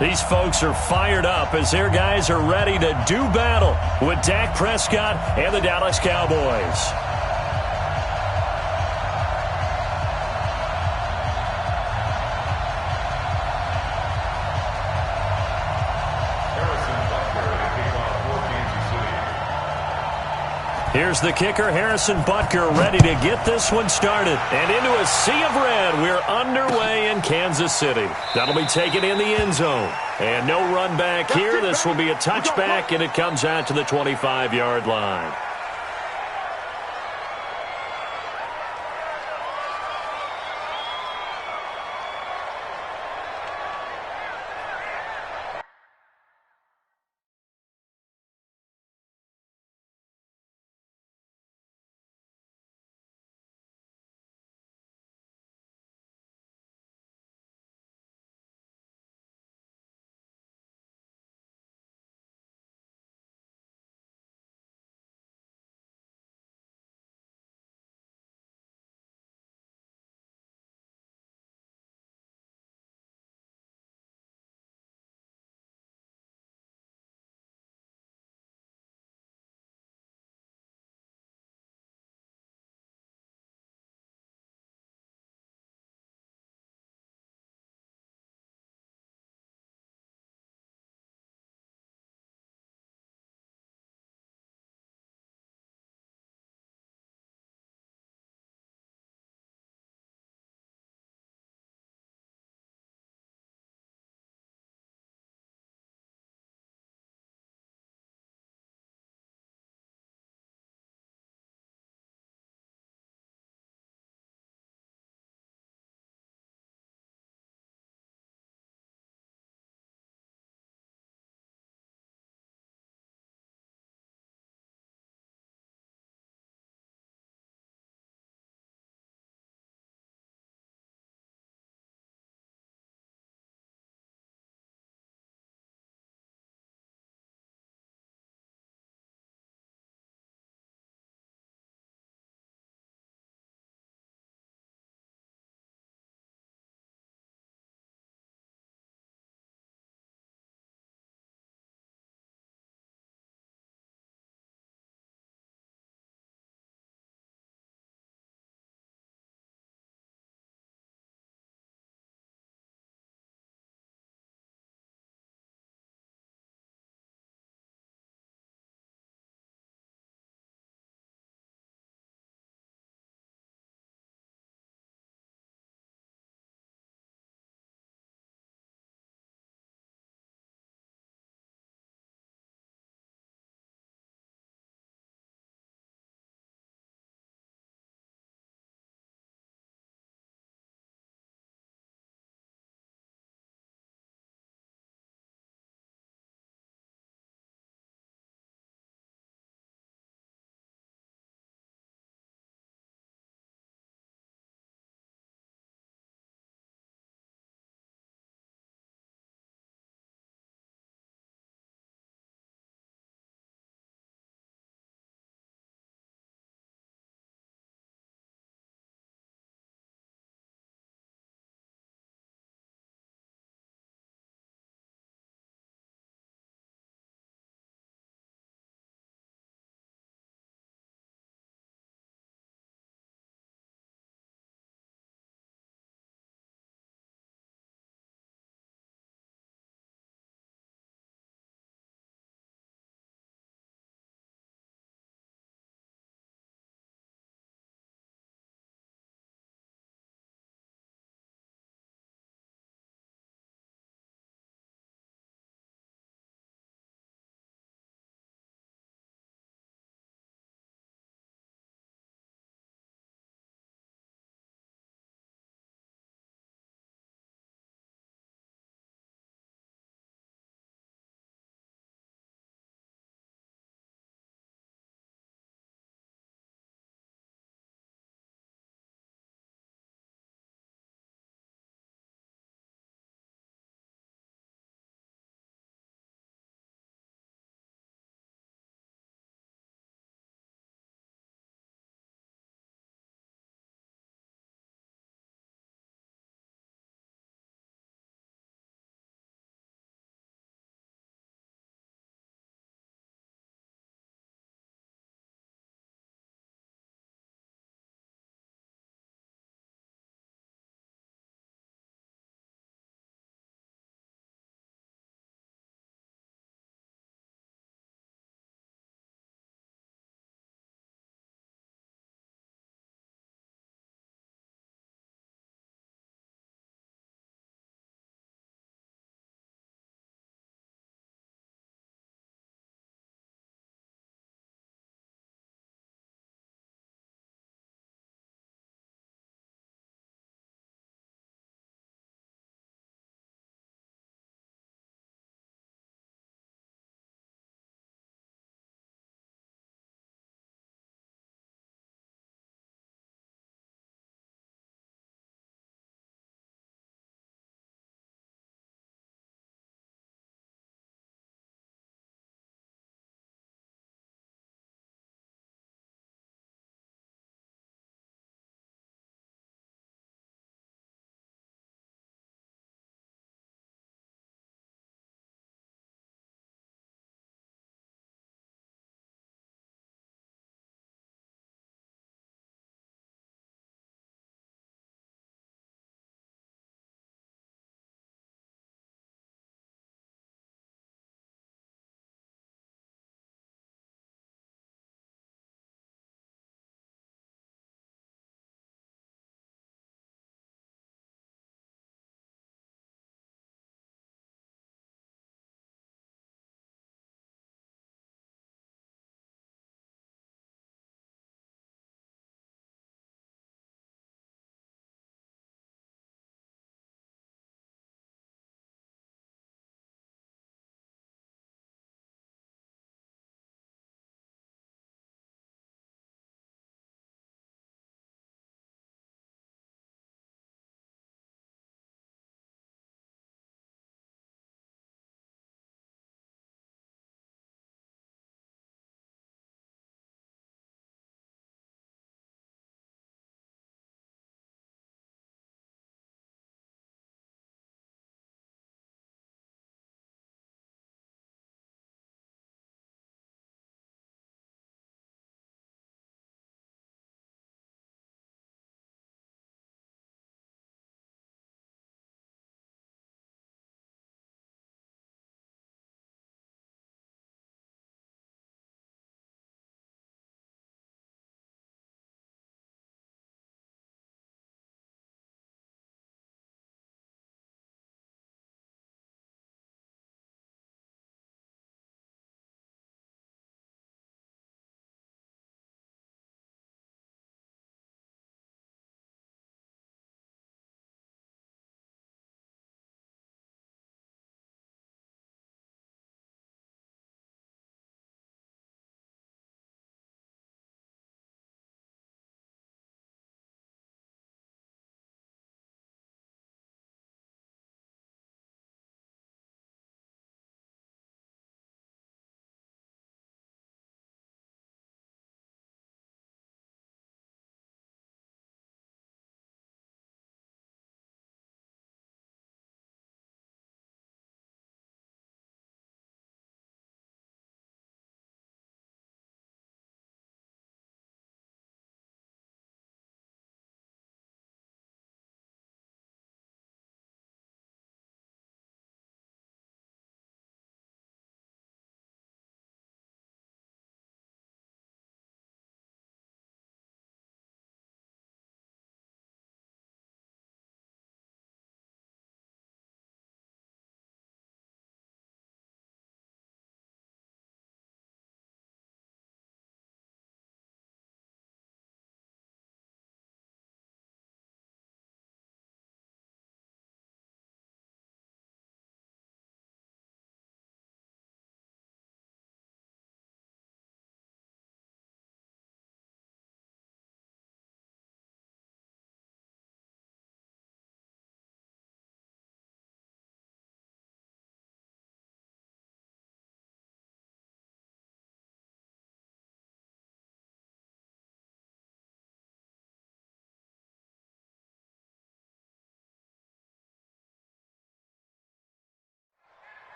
These folks are fired up as their guys are ready to do battle with Dak Prescott and the Dallas Cowboys. Here's the kicker, Harrison Butker, ready to get this one started. And into a sea of red, we're underway in Kansas City. That'll be taken in the end zone. And no run back here. This will be a touchback, and it comes out to the 25-yard line.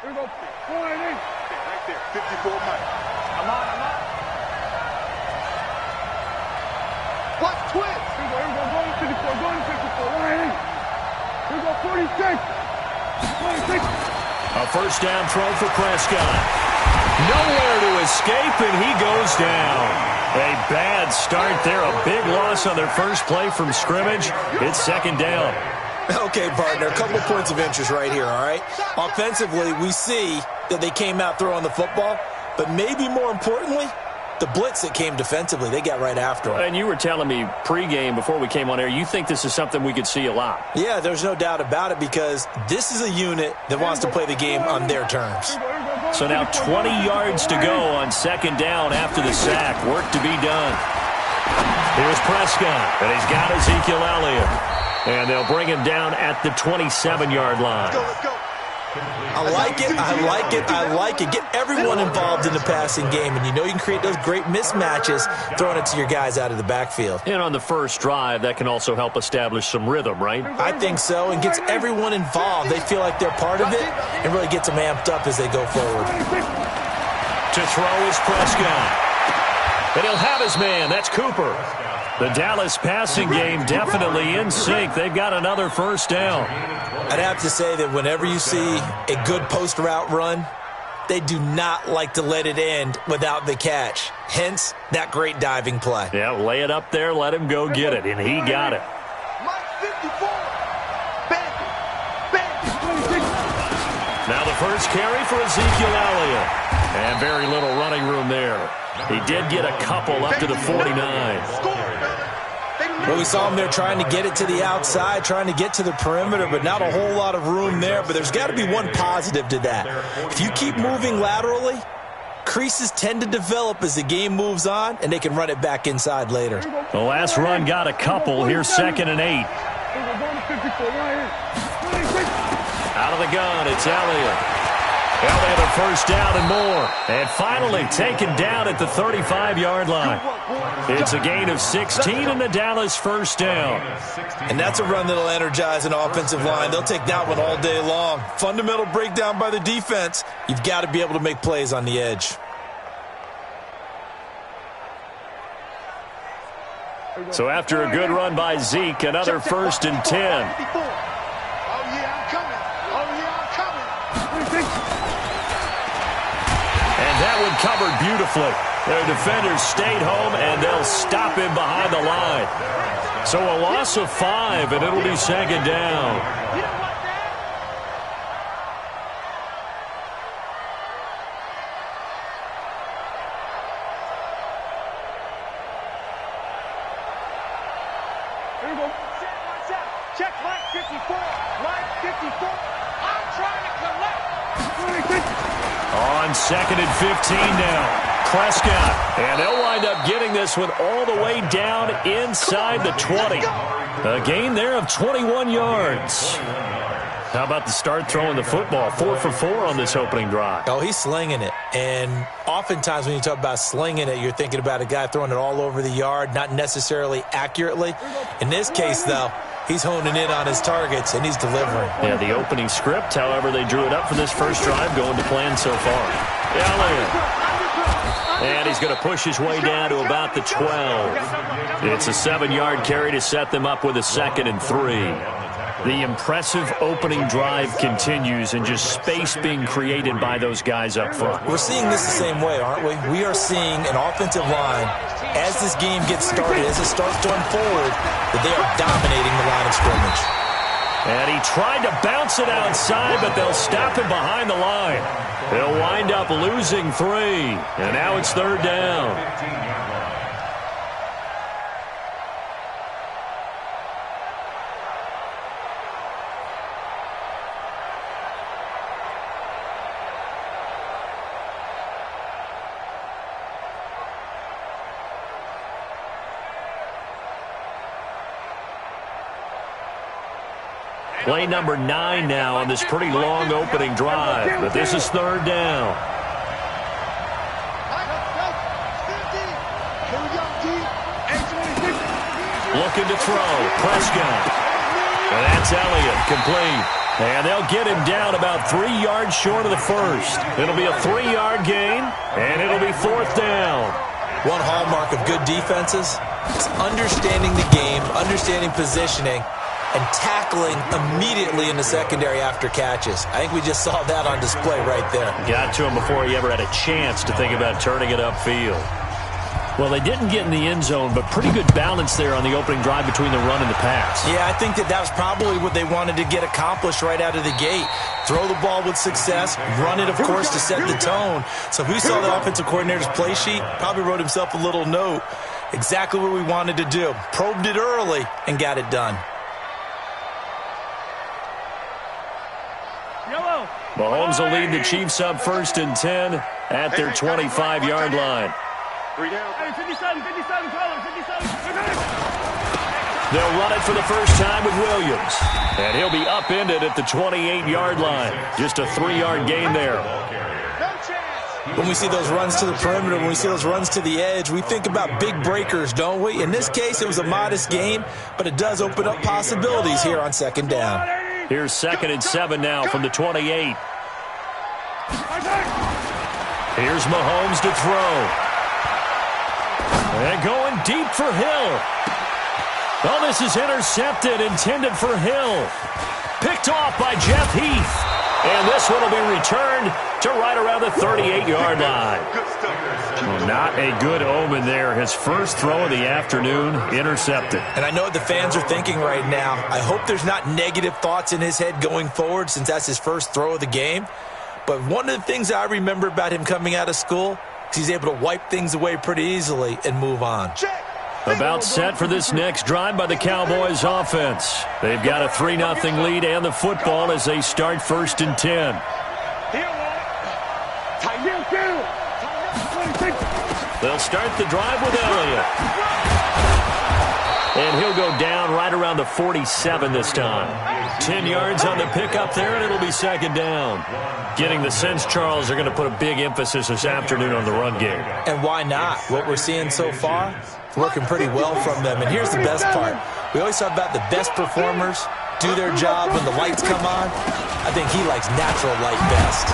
Here we go. 480. Right there. 54 Mike. I'm on. Watch twist. Here we go. Go to 54. Go to 54. 180. Here we go. 46. 46. A first down throw for Prescott. Nowhere to escape, and he goes down. A bad start there. A big loss on their first play from scrimmage. It's second down. Okay, partner, a couple of points of interest right here, all right? Offensively, we see that they came out throwing the football, but maybe more importantly, the blitz that came defensively, they got right after them. And you were telling me pregame before we came on air, you think this is something we could see a lot. Yeah, there's no doubt about it because this is a unit that wants to play the game on their terms. So now 20 yards to go on second down after the sack. Work to be done. Here's Prescott, and he's got Ezekiel Elliott. And they'll bring him down at the 27-yard line. Let's go. I like it. Get everyone involved in the passing game, and you know you can create those great mismatches throwing it to your guys out of the backfield. And on the first drive, that can also help establish some rhythm, right? I think so, and gets everyone involved. They feel like they're part of it and really gets them amped up as they go forward. To throw is Prescott. And he'll have his man. That's Cooper. The Dallas passing game definitely in sync. They've got another first down. I'd have to say that whenever you see a good post route run, they do not like to let it end without the catch. Hence, that great diving play. Yeah, lay it up there, let him go get it, and he got it. Mike 54. Bandit. Now the first carry for Ezekiel Elliott. And very little running room there. He did get a couple up to the 49. Well, we saw him there trying to get it to the outside, trying to get to the perimeter, but not a whole lot of room there. But there's got to be one positive to that. If you keep moving laterally, creases tend to develop as the game moves on, and they can run it back inside later. The last run got a couple. Here's 2nd and 8. Out of the gun, it's Elliott. Elliott a first down and more. And finally taken down at the 35-yard line. It's a gain of 16 and the Dallas first down. And that's a run that'll energize an offensive line. They'll take that one all day long. Fundamental breakdown by the defense. You've got to be able to make plays on the edge. So after a good run by Zeke, another 1st and 10. That one covered beautifully. Their defenders stayed home, and they'll stop him behind the line. So a loss of 5, and it'll be second down. Here we go. Check Mike 54. Mike 54. I'm trying to collect. On 2nd and 15 now. Prescott. And they'll wind up getting this one all the way down inside the 20. A gain there of 21 yards. How about the start throwing the football? 4 for 4 on this opening drive. Oh, he's slinging it. And oftentimes when you talk about slinging it, you're thinking about a guy throwing it all over the yard, not necessarily accurately. In this case, though, he's honing in on his targets, and he's delivering. Yeah, the opening script, however, they drew it up for this first drive, going to plan so far. Elliott. And he's going to push his way down to about the 12. It's a 7-yard carry to set them up with a 2nd and 3. The impressive opening drive continues, and just space being created by those guys up front. We're seeing this the same way, aren't we? We are seeing an offensive line, as this game gets started, as it starts to unfold, that they are dominating the line of scrimmage. And he tried to bounce it outside, but they'll stop him behind the line. They'll wind up losing 3, and now it's 3rd down. Play number 9 now on this pretty long opening drive. But this is 3rd down. Looking to throw. Prescott. And that's Elliott. Complete. And they'll get him down about 3 yards short of the first. It'll be a 3-yard gain, and it'll be 4th down. One hallmark of good defenses is understanding the game, understanding positioning, and tackling immediately in the secondary after catches. I think we just saw that on display right there. Got to him before he ever had a chance to think about turning it upfield. Well, they didn't get in the end zone, but pretty good balance there on the opening drive between the run and the pass. Yeah, I think that was probably what they wanted to get accomplished right out of the gate. Throw the ball with success, run it, of course, to set the tone. So if we saw the offensive coordinator's play sheet, probably wrote himself a little note. Exactly what we wanted to do. Probed it early and got it done. Mahomes will lead the Chiefs up 1st and 10 at their 25-yard line. 3 down. Hey, 57, color, 57. They'll run it for the first time with Williams. And he'll be upended at the 28-yard line. Just a 3-yard gain there. When we see those runs to the perimeter, when we see those runs to the edge, we think about big breakers, don't we? In this case, it was a modest gain, but it does open up possibilities here on 2nd down. Here's 2nd and 7 now from the 28. Here's Mahomes to throw. And going deep for Hill. Oh, this is intercepted, intended for Hill. Picked off by Jeff Heath. And this one will be returned to right around the 38-yard line. Well, not a good omen there. His first throw of the afternoon, intercepted. And I know what the fans are thinking right now. I hope there's not negative thoughts in his head going forward since that's his first throw of the game. But one of the things I remember about him coming out of school is he's able to wipe things away pretty easily and move on. About set for this next drive by the Cowboys offense. They've got a 3-0 lead and the football as they start 1st and 10. They'll start the drive with Elliott. And he'll go down right around the 47 this time. 10 yards on the pickup there, and it'll be 2nd down. Getting the sense, Charles, they're going to put a big emphasis this afternoon on the run game. And why not? What we're seeing so far, working pretty well from them. And here's the best part. We always talk about the best performers do their job when the lights come on. I think he likes natural light best.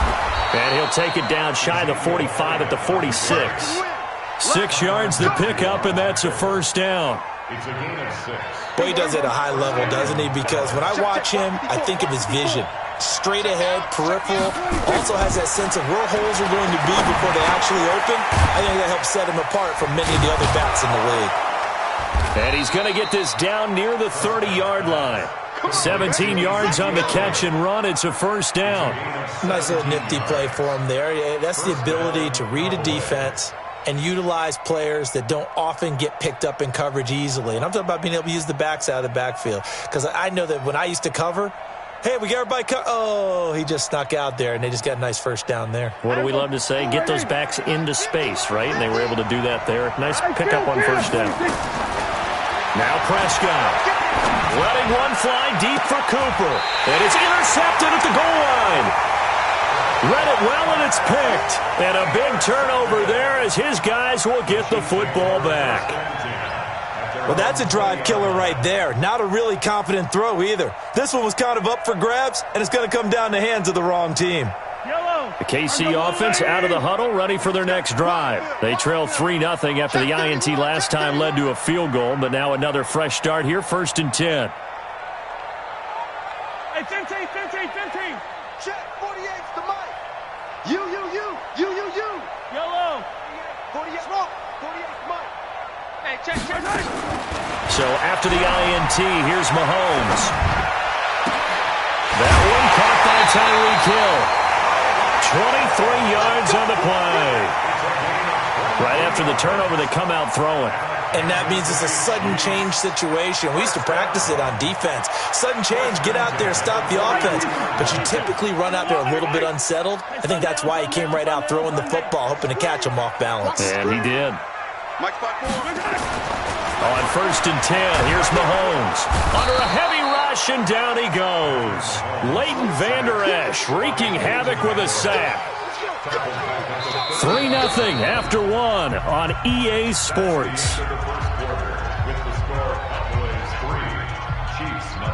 And he'll take it down shy of the 45 at the 46. 6 yards the pickup, and that's a 1st down. It's a gain of 6. Boy, he does it at a high level, doesn't he? Because when I watch him, I think of his vision. Straight ahead, peripheral, also has that sense of where holes are going to be before they actually open. I think that helps set him apart from many of the other backs in the league. And he's going to get this down near the 30-yard line. 17 yards on the catch and run. It's a 1st down. Nice little nifty play for him there. That's the ability to read a defense and utilize players that don't often get picked up in coverage easily. And I'm talking about being able to use the backs out of the backfield. Because I know that when I used to cover, hey, we got everybody oh, he just snuck out there, and they just got a nice 1st down there. What do we love to say? Get those backs into space, right? And they were able to do that there. Nice pickup on 1st down. Now Prescott. Letting one fly deep for Cooper. And it's intercepted at the goal line. Read it well, and it's picked. And a big turnover there as his guys will get the football back. Well, that's a drive killer right there. Not a really confident throw either. This one was kind of up for grabs, and it's going to come down the hands of the wrong team. The KC offense out of the huddle, ready for their next drive. They trail 3-0 after the INT last time led to a field goal, but now another fresh start here, 1st and 10. Hey, 15. Check, 48's to Mike. You. Yellow. 48 smoke. 48's Mike. Hey, check. So after the INT, here's Mahomes. That one caught by Tyreek Hill. 23 yards on the play. Right after the turnover, they come out throwing. And that means it's a sudden change situation. We used to practice it on defense. Sudden change, get out there, stop the offense. But you typically run out there a little bit unsettled. I think that's why he came right out throwing the football, hoping to catch him off balance. And he did. Mike spot 4. On 1st and 10, here's Mahomes. Under a heavy rush, and down he goes. Leighton Vander Esch wreaking havoc with a sack. 3-0 after 1 on EA Sports. With the score, Cowboys 3, Chiefs 0.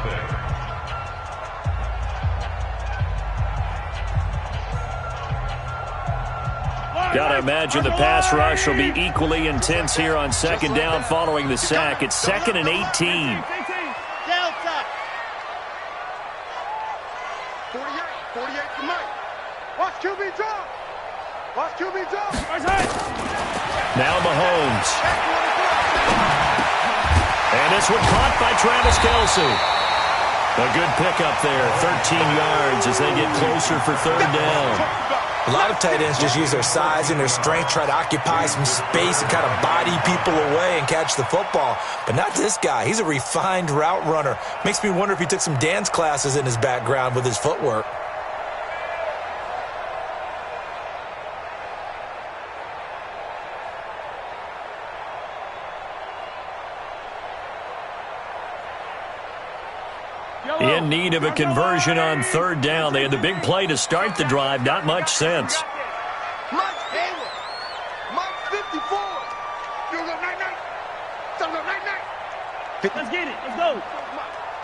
Got to imagine the pass rush will be equally intense here on second down following the sack. It's 2nd and 18. Delta. 48 to Mike. Watch QB drop. Watch QB drop. Now Mahomes. And this one caught by Travis Kelce. A good pickup there, 13 yards as they get closer for third down. A lot of tight ends just use their size and their strength, try to occupy some space and kind of body people away and catch the football. But not this guy. He's a refined route runner. Makes me wonder if he took some dance classes in his background with his footwork. In need of a conversion on third down. They had the big play to start the drive. Not much sense. Mike Hayward. Mike 54. You go night-night. So go night-night. Let's get it. Let's go.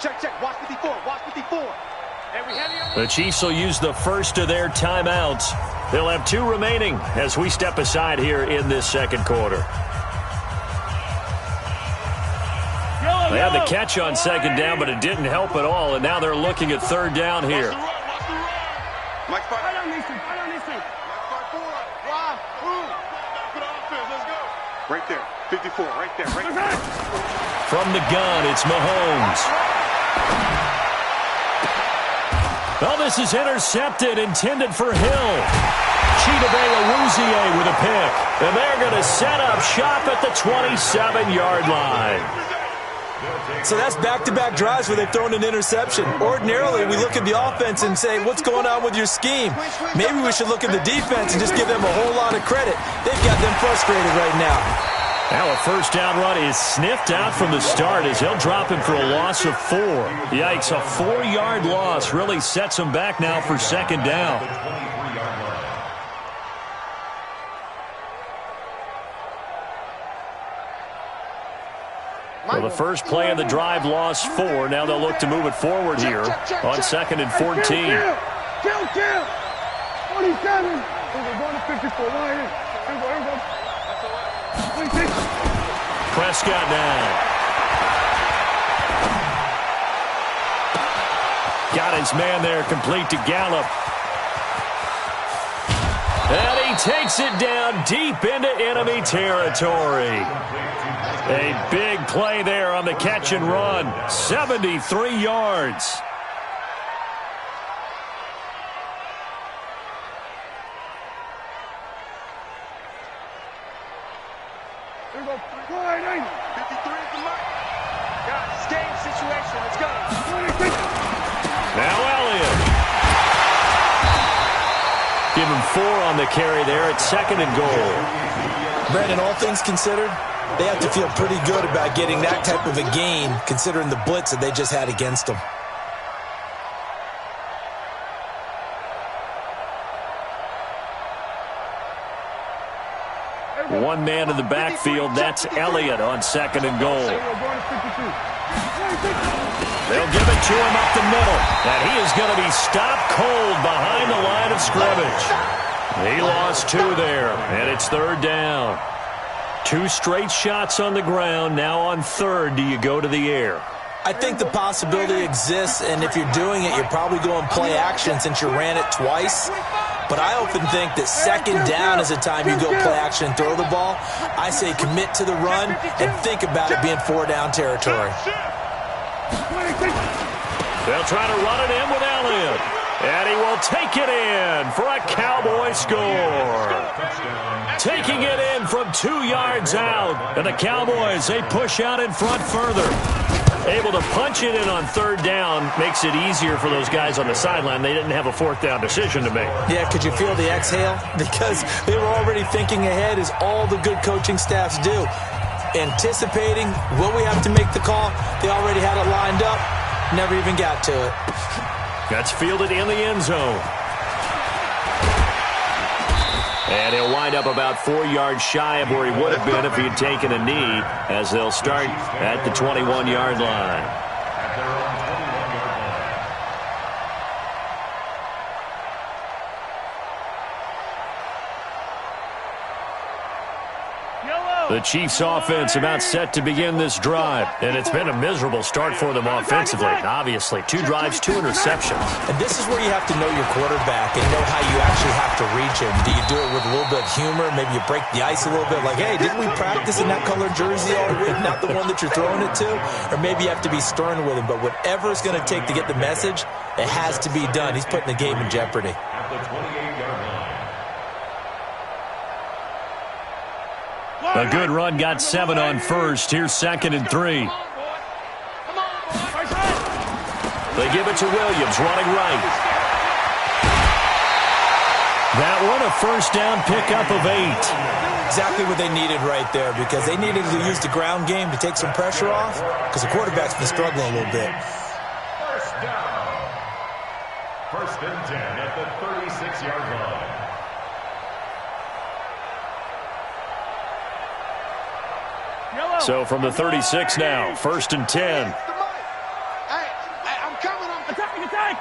Check. Watch 54. Watch 54. And we have The Chiefs will use the first of their timeouts. They'll have 2 remaining as we step aside here in this second quarter. They had the catch on second down, but it didn't help at all, and now they're looking at third down here. Mike 5. I don't need to. Mike 5-4. Why? Put offense. Let's go. Right there. 54. Right there. From the gun, it's Mahomes. Well, this is intercepted, intended for Hill. Chidobe Awuzie with a pick. And they're going to set up shop at the 27-yard line. So that's back-to-back drives where they've thrown an interception. Ordinarily, we look at the offense and say, what's going on with your scheme? Maybe we should look at the defense and just give them a whole lot of credit. They've got them frustrated right now. Now a first down run is sniffed out from the start as he'll drop him for a loss of 4. Yikes, a 4-yard loss really sets him back now for second down. Well, the first play of the drive lost 4. Now they'll look to move it forward here on 2nd and 14. Kill. 27. We're going to 54. Here we go. 26. Prescott now. Got his man there, complete to Gallup. And he takes it down deep into enemy territory. A big play there on the catch and run. 73 yards. Here we go. 53 is the mark. Got this game situation. Let's go. 26. Now Elliott. Give him 4 on the carry there at 2nd and goal. Brandon, all things considered, they have to feel pretty good about getting that type of a gain, considering the blitz that they just had against them. One man in the backfield, that's Elliott on 2nd and goal. They'll give it to him up the middle, and he is going to be stopped cold behind the line of scrimmage. He lost 2 there, and it's third down. 2 straight shots on the ground. Now on third, do you go to the air? I think the possibility exists, and if you're doing it, you're probably going play action since you ran it twice. But I often think that second down is the time you go play action and throw the ball. I say commit to the run and think about it being 4-down territory. They'll try to run it in with Elliott. And he will take it in for a Cowboy score. Taking it in from 2 yards out. And the Cowboys, they push out in front further. Able to punch it in on third down makes it easier for those guys on the sideline. They didn't have a 4th down decision to make. Yeah, could you feel the exhale? Because they were already thinking ahead, as all the good coaching staffs do. Anticipating, will we have to make the call? They already had it lined up. Never even got to it. That's fielded in the end zone. And he'll wind up about 4 yards shy of where he would have been if he had taken a knee, as they'll start at the 21-yard line. The Chiefs offense about set to begin this drive, and it's been a miserable start for them offensively. Obviously, 2 drives, 2 interceptions. And this is where you have to know your quarterback and know how you actually have to reach him. Do you do it with a little bit of humor? Maybe you break the ice a little bit, like, hey, didn't we practice in that colored jersey all week, not the one that you're throwing it to? Or maybe you have to be stern with him, but whatever it's going to take to get the message, it has to be done. He's putting the game in jeopardy. At the 28-yard line. A good run got 7 on first. Here's 2nd and 3. They give it to Williams, running right. That one, a first down pickup of 8. Exactly what they needed right there, because they needed to use the ground game to take some pressure off, because the quarterback's been struggling a little bit. First down. 1st and 10 at the 36-yard line. So from the 36 now, 1st and 10. Hey, I'm coming. Attack!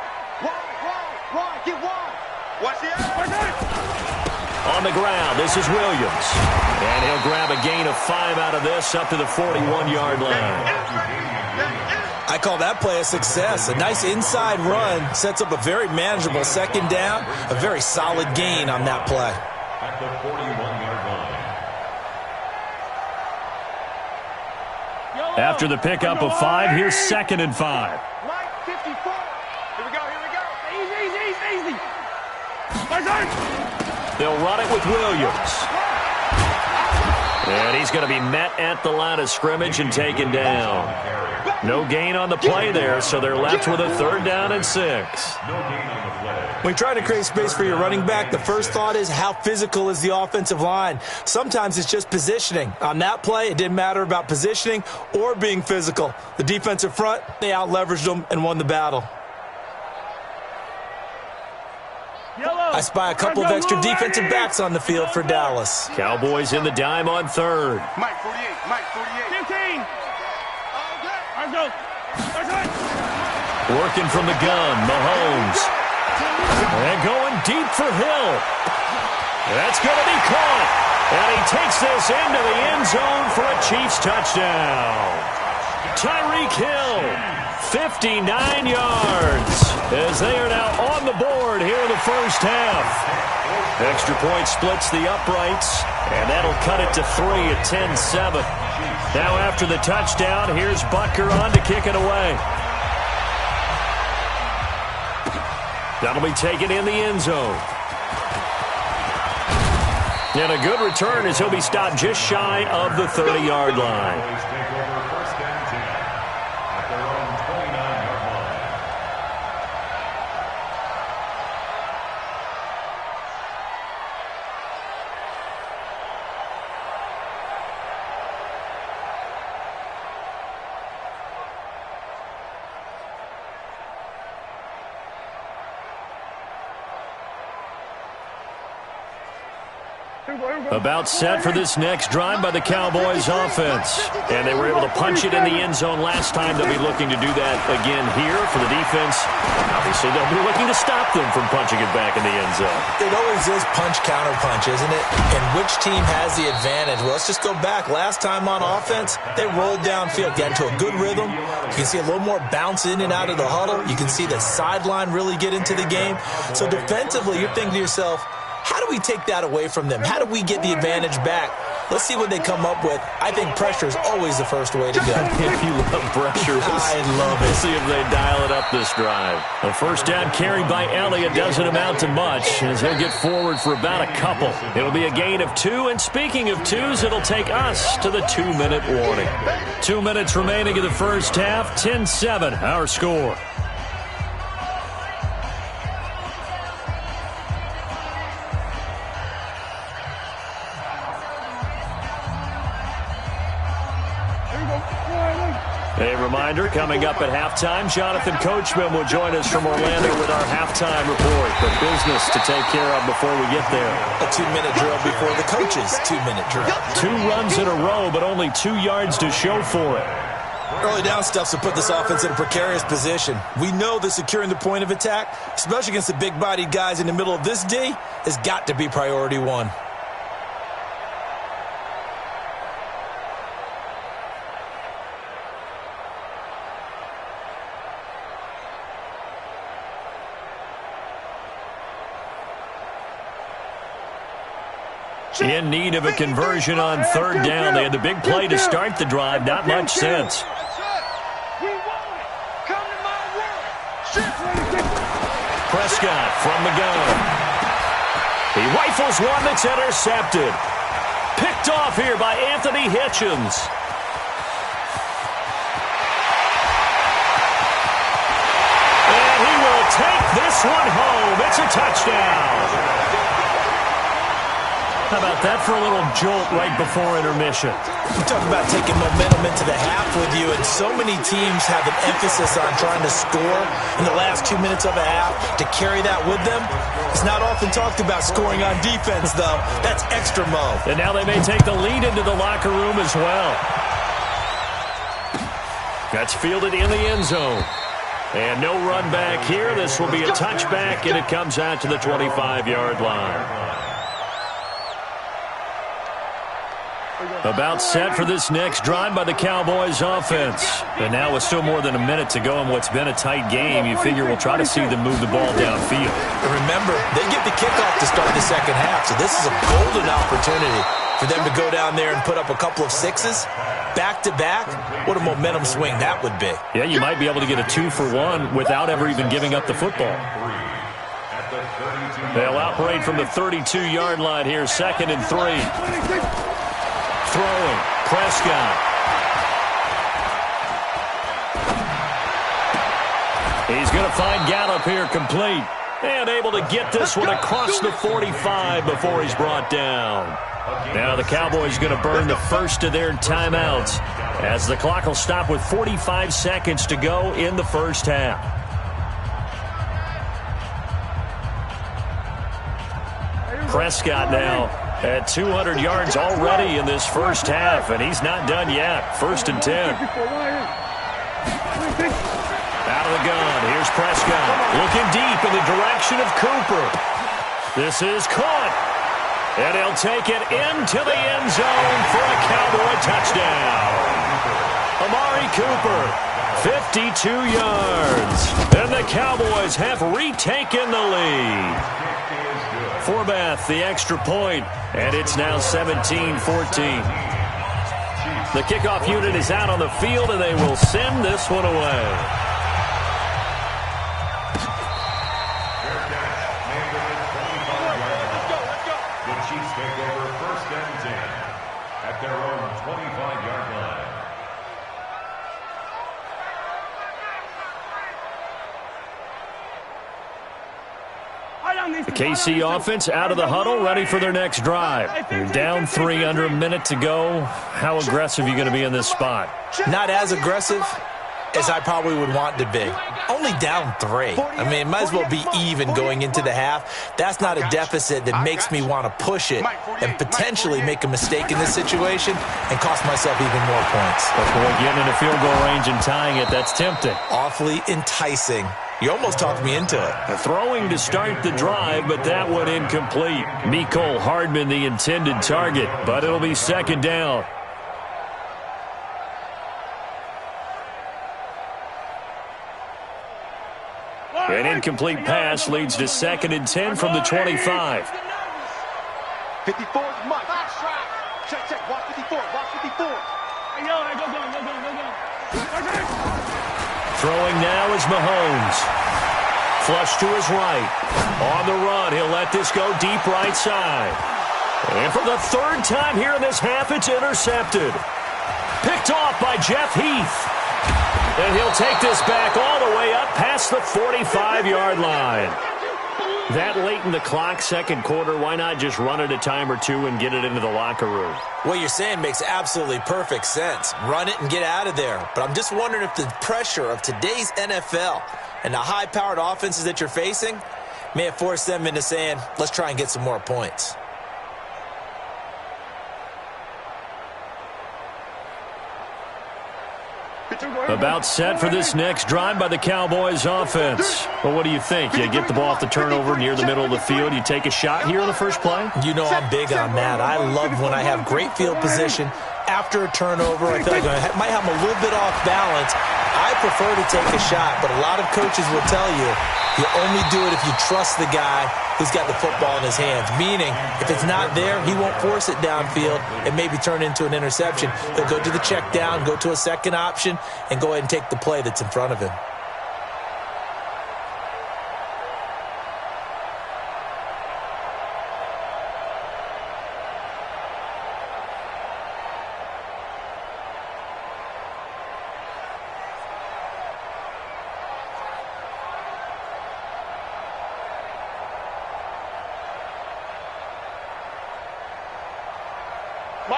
Wide, get wide. Watch the On the ground, this is Williams. And he'll grab a gain of 5 out of this up to the 41-yard line. I call that play a success. A nice inside run sets up a very manageable 2nd down, a very solid gain on that play. At the 41-yard line. After the pickup of 5, here's 2nd and 5. Mike, 54. Here we go. Easy. They'll run it with Williams. And he's going to be met at the line of scrimmage and taken down. No gain on the play there, so they're left with a 3rd down and 6. No gain on the play. When you try to create space for your running back, the first thought is how physical is the offensive line. Sometimes it's just positioning. On that play, it didn't matter about positioning or being physical. The defensive front, they out-leveraged them and won the battle. I spy a couple of extra defensive backs on the field for Dallas. Cowboys in the dime on 3rd. Mike, 48. 15. Let's go. Working from the gun, Mahomes. And going deep for Hill. That's going to be caught. And he takes this into the end zone for a Chiefs touchdown. Tyreek Hill, 59 yards, as they are now on the board here in the first half. Extra point splits the uprights, and that'll cut it to 3 at 10-7. Now after the touchdown, here's Butker on to kick it away. That'll be taken in the end zone. And a good return as he'll be stopped just shy of the 30-yard line. Cowboys take over 1st and 10 at their own 29-yard line. About set for this next drive by the Cowboys offense. And they were able to punch it in the end zone last time. They'll be looking to do that again here for the defense. Obviously, they'll be looking to stop them from punching it back in the end zone. It always is punch-counter-punch, isn't it? And which team has the advantage? Well, let's just go back. Last time on offense, they rolled downfield, got into a good rhythm. You can see a little more bounce in and out of the huddle. You can see the sideline really get into the game. So defensively, you're thinking to yourself, how do we take that away from them? How do we get the advantage back? Let's see what they come up with. I think pressure is always the first way to go. If you love pressure, I love it. We'll see if they dial it up this drive. A first down carry by Elliott doesn't amount to much as he'll get forward for about a couple. It'll be a gain of 2, and speaking of 2s, it'll take us to the 2-minute warning. 2 minutes remaining in the first half, 10-7, our score. A reminder, coming up at halftime, Jonathan Coachman will join us from Orlando with our halftime report. But business to take care of before we get there. A 2-minute drill before the coach's 2-minute drill. 2 runs in a row, but only 2 yards to show for it. Early down stuff's to put this offense in a precarious position. We know that securing the point of attack, especially against the big-bodied guys in the middle of this D, has got to be priority 1. In need of a conversion on third down. They had the big play to start the drive. Not much sense. Prescott from the gun. He rifles one that's intercepted. Picked off here by Anthony Hitchens. And he will take this one home. It's a touchdown. How about that for a little jolt right before intermission? You talk about taking momentum into the half with you, and so many teams have an emphasis on trying to score in the last 2 minutes of a half. To carry that with them, it's not often talked about scoring on defense, though. That's extra mo. And now they may take the lead into the locker room as well. That's fielded in the end zone. And no run back here. This will be a touchback, and it comes out to the 25-yard line. About set for this next drive by the Cowboys offense. And now with still more than a minute to go in what's been a tight game, you figure we'll try to see them move the ball downfield. And remember, they get the kickoff to start the second half, so this is a golden opportunity for them to go down there and put up a couple of sixes. Back-to-back, what a momentum swing that would be. Yeah, you might be able to get a 2-for-1 without ever even giving up the football. They'll operate from the 32-yard line here, 2nd and 3. Throwing, Prescott. He's going to find Gallup here complete. And able to get this one across the 45 before he's brought down. Now the Cowboys going to burn the first of their timeouts as the clock will stop with 45 seconds to go in the first half. Prescott now at 200 yards already in this first half, and he's not done yet. 1st and 10. Out of the gun, here's Prescott. Looking deep in the direction of Cooper. This is caught. And he'll take it into the end zone for a Cowboy touchdown. Amari Cooper, 52 yards. And the Cowboys have retaken the lead. Forbath, the extra point, and it's now 17-14. The kickoff unit is out on the field, and they will send this one away. The Chiefs take over 1st and 10 at their own 25-yard line. The KC offense out of the huddle, ready for their next drive. You're down 3, under a minute to go. How aggressive are you going to be in this spot? Not as aggressive as I probably would want to be. Only down 3. I mean, it might as well be even going into the half. That's not a deficit that makes me want to push it and potentially make a mistake in this situation and cost myself even more points. But boy, getting into field goal range and tying it, that's tempting. Awfully enticing. You almost talked me into it. Throwing to start the drive, but that one incomplete. Mecole Hardman, the intended target, but it'll be 2nd down. An incomplete pass leads to 2nd and 10 from the 25. 54 is Mike. Check. Watch 54. Hey, go. Throwing now is Mahomes. Flush to his right. On the run, he'll let this go deep right side. And for the 3rd time here in this half, it's intercepted. Picked off by Jeff Heath. And he'll take this back all the way up past the 45-yard line. That late in the clock, 2nd quarter, why not just run it a time or two and get it into the locker room? What you're saying makes absolutely perfect sense. Run it and get out of there. But I'm just wondering if the pressure of today's NFL and the high-powered offenses that you're facing may have forced them into saying, let's try and get some more points. About set for this next drive by the Cowboys offense. Well, what do you think? You get the ball off the turnover near the middle of the field. You take a shot here in the first play? You know I'm big on that. I love when I have great field position. After a turnover, I feel like I might have a little bit off balance. I prefer to take a shot, but a lot of coaches will tell you, you only do it if you trust the guy who's got the football in his hands, meaning if it's not there, he won't force it downfield and maybe turn into an interception. He'll go to the check down, go to a second option, and go ahead and take the play that's in front of him.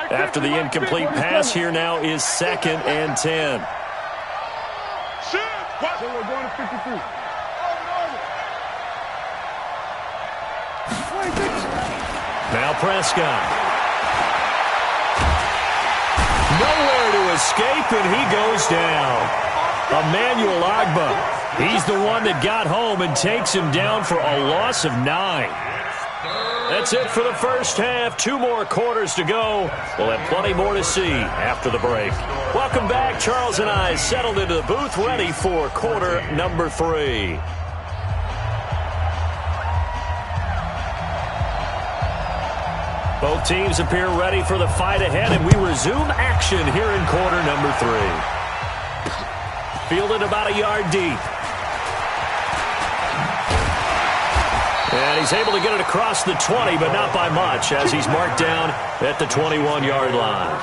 After the incomplete pass, here now is 2nd and 10. So we're going to 53. Now Prescott. Nowhere to escape, and he goes down. Emmanuel Ogbah. He's the one that got home and takes him down for a loss of 9. That's it for the first half. 2 more quarters to go. We'll have plenty more to see after the break. Welcome back. Charles and I settled into the booth, ready for quarter number 3. Both teams appear ready for the fight ahead, and we resume action here in quarter number 3. Fielded about a yard deep. And he's able to get it across the 20, but not by much, as he's marked down at the 21-yard line.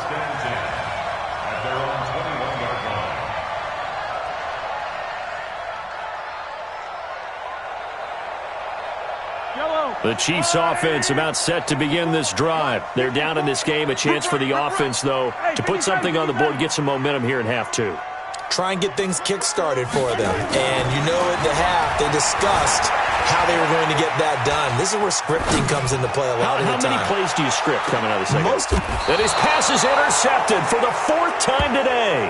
The Chiefs' offense about set to begin this drive. They're down in this game. A chance for the offense, though, to put something on the board, get some momentum here in half 2. Try and get things kick-started for them. And you know at the half, they discussed how they were going to get that done. This is where scripting comes into play a lot of the time. How many plays do you script coming out of the second? Most of them. And his pass is intercepted for the 4th time today.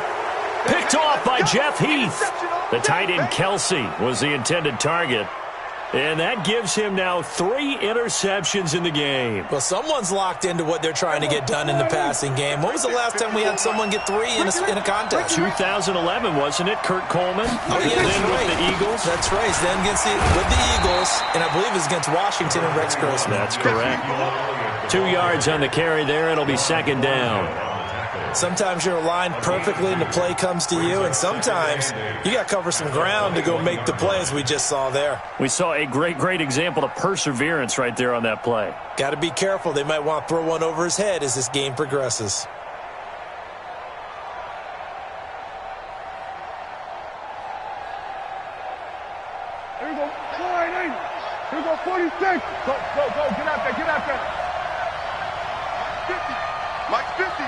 Picked off by Jeff Heath. The tight end Kelsey was the intended target. And that gives him now 3 interceptions in the game. Well, someone's locked into what they're trying to get done in the passing game. When was the last time we had someone get 3 in a contest? 2011, wasn't it? Kurt Coleman. Oh, yeah, that's right. With the Eagles. That's right. Then with the Eagles, and I believe it was against Washington and Rex Grossman. That's correct. 2 yards on the carry there. It'll be 2nd down. Sometimes you're aligned perfectly and the play comes to you, and sometimes you got to cover some ground to go make the play, as we just saw there. We saw a great example of perseverance right there on that play. Got to be careful. They might want to throw one over his head as this game progresses. Here we go. Here we go, 46. Go. Get out there. 50. Mike 50.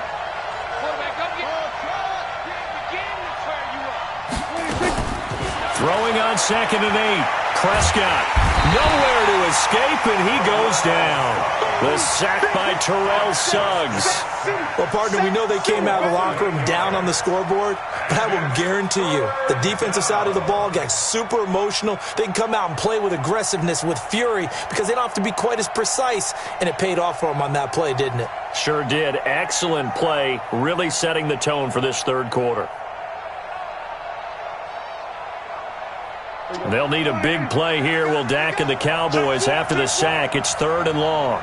Quarterback, go get begin to turn you up. Throwing on 2nd and 8. Prescott. Nowhere to escape, and he goes down. The sack by Terrell Suggs. Well, partner, we know they came out of the locker room down on the scoreboard, but I will guarantee you the defensive side of the ball got super emotional. They can come out and play with aggressiveness, with fury, because they don't have to be quite as precise, and it paid off for them on that play, didn't it? Sure did. Excellent play, really setting the tone for this 3rd quarter. They'll need a big play here, will Dak and the Cowboys after the sack. It's 3rd and long.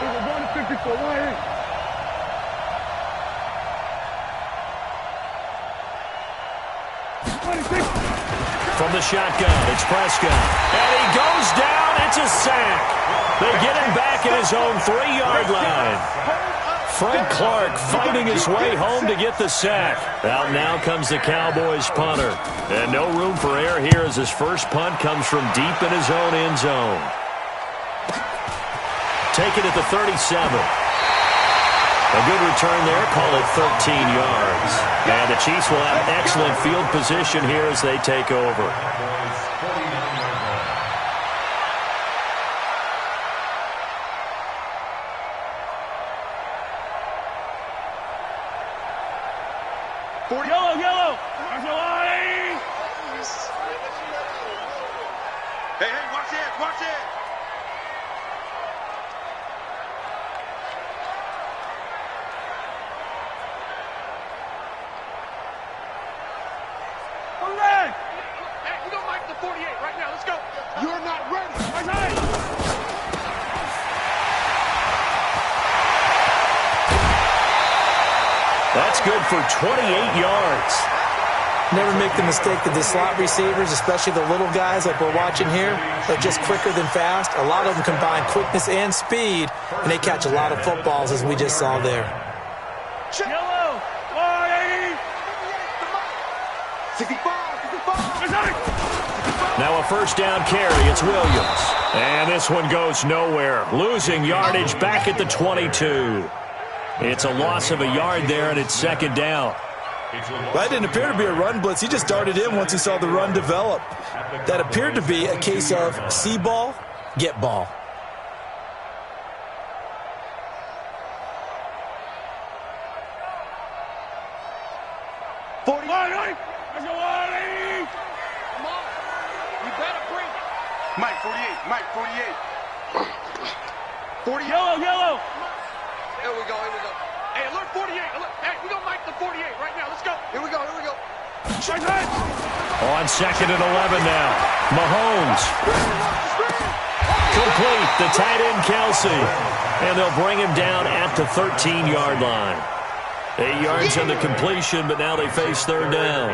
We're going to 54. From the shotgun, it's Prescott. And he goes down. It's a sack. They get him back at his own 3-yard line. Frank Clark fighting his way home to get the sack. Out now comes the Cowboys punter. And no room for error here as his first punt comes from deep in his own end zone. Taken at the 37. A good return there, call it 13 yards. And the Chiefs will have excellent field position here as they take over. Yellow. That's your line. Hey, watch it. That's good for 28 yards. Never make the mistake that the slot receivers, especially the little guys like we're watching here, are just quicker than fast. A lot of them combine quickness and speed, and they catch a lot of footballs, as we just saw there. Yellow. 65. Now a first down carry. It's Williams. And this one goes nowhere. Losing yardage back at the 22. It's a loss of a yard there, and it's second down. That didn't appear to be a run blitz. He just darted in once he saw the run develop. That appeared to be a case of see ball, get ball. Let's go, Artie. Come on. You better bring it. Mike, 48. Mike, 48. 40. Yellow. Here we go. Hey, alert 48. Alert. Hey, we gonna Mike the 48 right now. Let's go. Here we go. On second and 11 now. Mahomes. Complete. The tight end, Kelsey. And they'll bring him down at the 13-yard line. 8 yards on the completion, but now they face third down.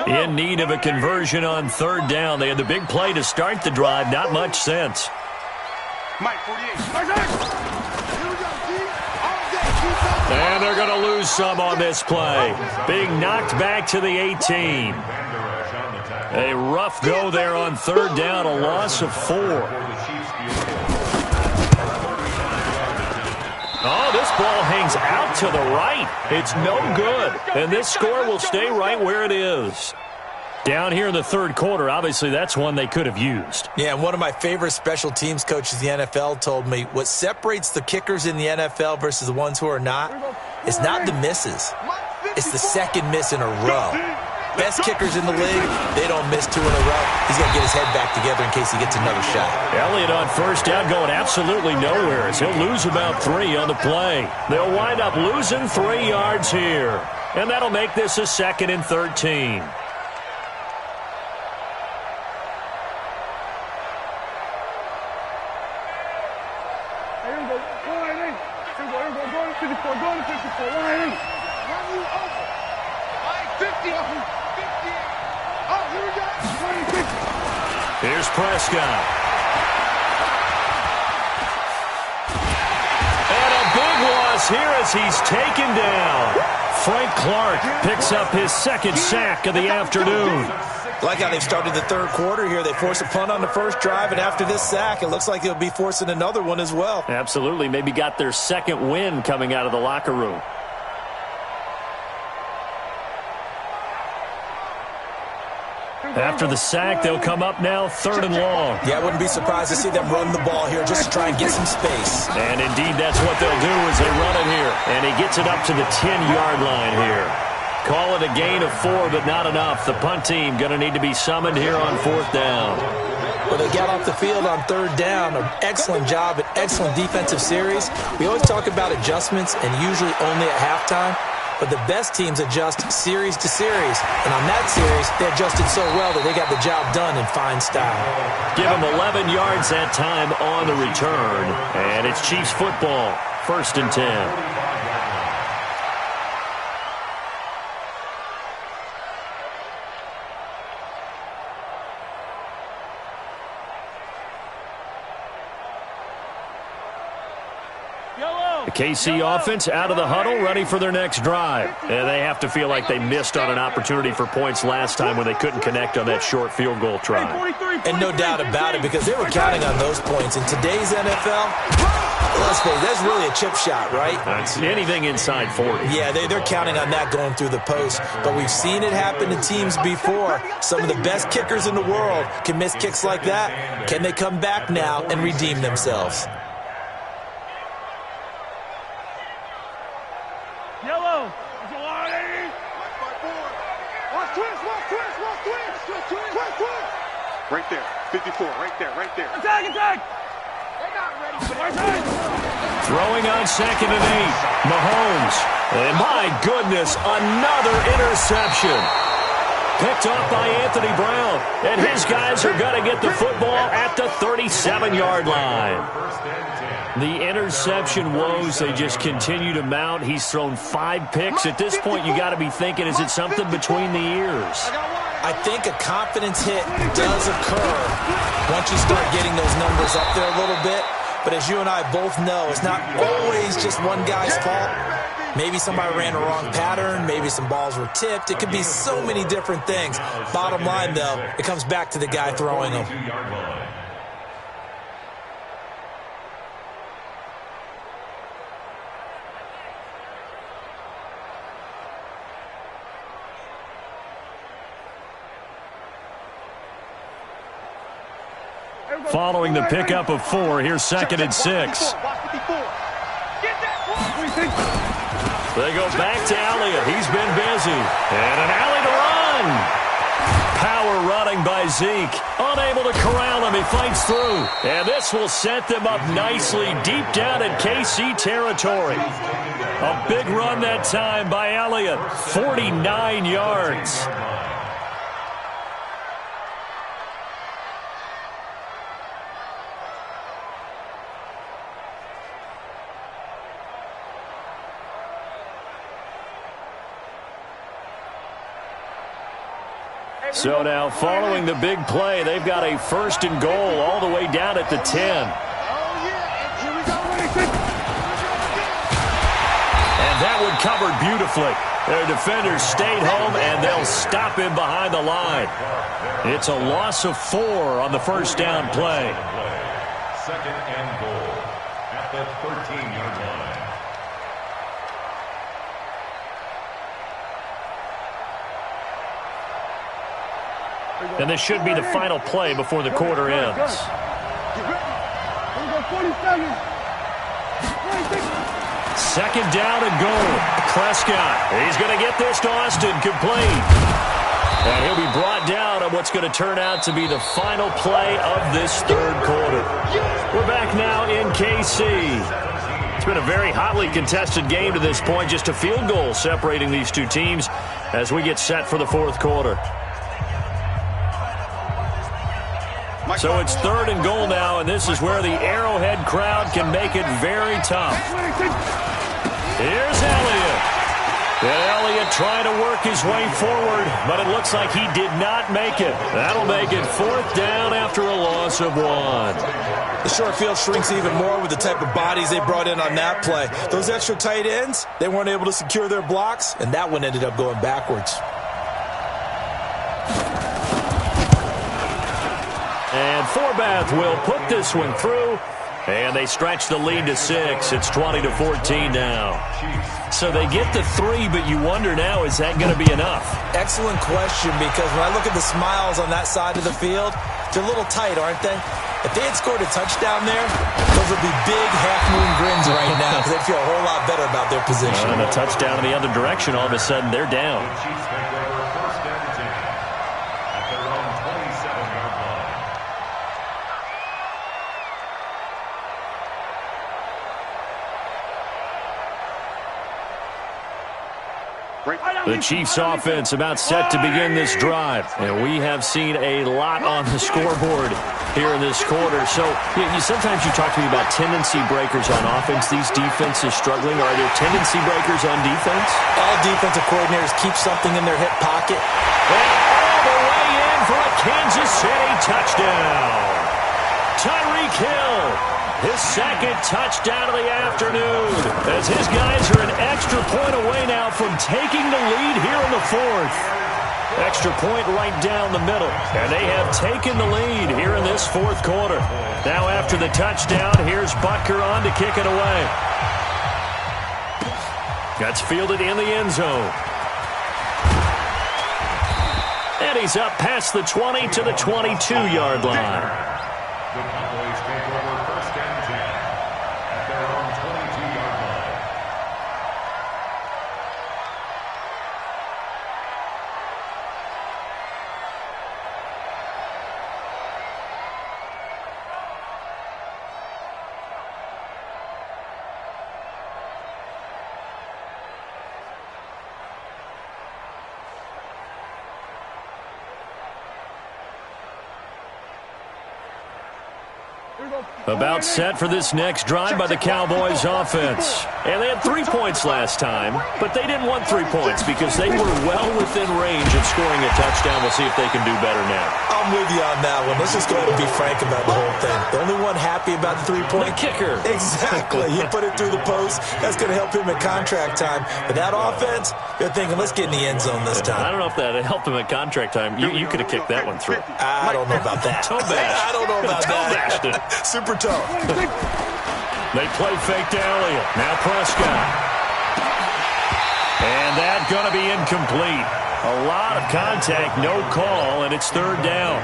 In need of a conversion on third down. They had the big play to start the drive. Not much sense. Mike, 48. And they're going to lose some on this play. Being knocked back to the 18. A rough go there on third down. A loss of 4. Oh, this ball hangs out to the right. It's no good. And this score will stay right where it is. Down here in the third quarter, obviously that's one they could have used. Yeah, and one of my favorite special teams coaches in the NFL told me what separates the kickers in the NFL versus the ones who are not is not the misses. It's the second miss in a row. Best kickers in the league, they don't miss 2 in a row. He's got to get his head back together in case he gets another shot. Elliott on first down going absolutely nowhere as he'll lose about 3 on the play. They'll wind up losing 3 yards here. And that'll make this a 2nd and 13. Here's Prescott. And a big loss here as he's taken down. Frank Clark picks up his 2nd sack of the afternoon. Like how they've started the third quarter here. They force a punt on the first drive, and after this sack, it looks like they'll be forcing another one as well. Absolutely. Maybe got their 2nd win coming out of the locker room. After the sack, they'll come up now 3rd and long. Yeah, I wouldn't be surprised to see them run the ball here just to try and get some space. And indeed, that's what they'll do as they run it here. And he gets it up to the 10-yard line here. Call it a gain of 4, but not enough. The punt team going to need to be summoned here on 4th down. Well, they got off the field on 3rd down. An excellent job, an excellent defensive series. We always talk about adjustments and usually only at halftime. But the best teams adjust series to series. And on that series, they adjusted so well that they got the job done in fine style. Give them 11 yards that time on the return. And it's Chiefs football, 1st and 10. The KC offense out of the huddle, ready for their next drive. And they have to feel like they missed on an opportunity for points last time when they couldn't connect on that short field goal try. And no doubt about it, because they were counting on those points. In today's NFL, let's face it, that's really a chip shot, right? That's anything inside 40. Yeah, they're counting on that going through the post. But we've seen it happen to teams before. Some of the best kickers in the world can miss kicks like that. Can they come back now and redeem themselves? Yellow. Right there. 54. Right there. Attack. They're not ready Throwing on 2nd and 8. Mahomes. And my goodness, another interception. Picked off by Anthony Brown. And his guys are going to get the football at the 37-yard line. The interception woes, they just continue to mount. He's thrown 5 picks. At this point, you got to be thinking, is it something between the ears? I think a confidence hit does occur once you start getting those numbers up there a little bit. But as you and I both know, it's not always just one guy's fault. Maybe somebody ran a wrong pattern. Maybe some balls were tipped. It could be so many different things. Bottom line, though, it comes back to the guy throwing them. Following the pickup of 4, here's 2nd and 6. They go back to Elliott. He's been busy. And an alley to run. Power running by Zeke. Unable to corral him. He fights through. And this will set them up nicely deep down in KC territory. A big run that time by Elliott. 49 yards. So now, following the big play, they've got a 1st and goal all the way down at the 10. And that one covered beautifully. Their defenders stayed home, and they'll stop him behind the line. It's a loss of 4 on the 1st down play. 2nd and goal at the 13-yard line. And this should be the final play before the quarter ends. 2nd down and goal. Prescott. He's going to get this to Austin complete. And he'll be brought down on what's going to turn out to be the final play of this 3rd quarter. We're back now in KC. It's been a very hotly contested game to this point. Just a field goal separating these two teams as we get set for the 4th quarter. So it's 3rd and goal now, and this is where the Arrowhead crowd can make it very tough. Here's Elliott. And Elliott trying to work his way forward, but it looks like he did not make it. That'll make it 4th down after a loss of 1. The short field shrinks even more with the type of bodies they brought in on that play. Those extra tight ends, they weren't able to secure their blocks, and that one ended up going backwards. And Forbath will put this one through, and they stretch the lead to 6. It's 20-14 now. So they get the 3, but you wonder now, is that going to be enough? Excellent question, because when I look at the smiles on that side of the field, they're a little tight, aren't they? If they had scored a touchdown there, those would be big half-moon grins right now, because they'd feel a whole lot better about their position. And a touchdown in the other direction, all of a sudden they're down. The Chiefs offense about set to begin this drive. And we have seen a lot on the scoreboard here in this quarter. So sometimes you talk to me about tendency breakers on offense. These defenses struggling. Are there tendency breakers on defense? All defensive coordinators keep something in their hip pocket. And all the way in for a Kansas City touchdown. Tyreek Hill. His 2nd touchdown of the afternoon, as his guys are an extra point away now from taking the lead here in the 4th. Extra point right down the middle, and they have taken the lead here in this 4th quarter. Now after the touchdown, here's Butker on to kick it away. That's fielded in the end zone. And he's up past the 20 to the 22-yard line. The Cowboys take over 1st and 10 at their own 22-yard line. About set for this next drive by the Cowboys offense. And they had 3 points last time, but they didn't want 3 points because they were well within range of scoring a touchdown. We'll see if they can do better now. I'm with you on that one. Let's just go ahead and be frank about the whole thing. The only one happy about the 3-point kicker. Exactly. He put it through the post. That's going to help him at contract time. But that offense, they're thinking, let's get in the end zone this time. I don't know if that helped him at contract time. You could have kicked that one through. I don't know about that. Toe bash. I don't know about that. Super toe. They play fake to Elliott. Now Prescott. And that's going to be incomplete. A lot of contact, no call, and it's 3rd down.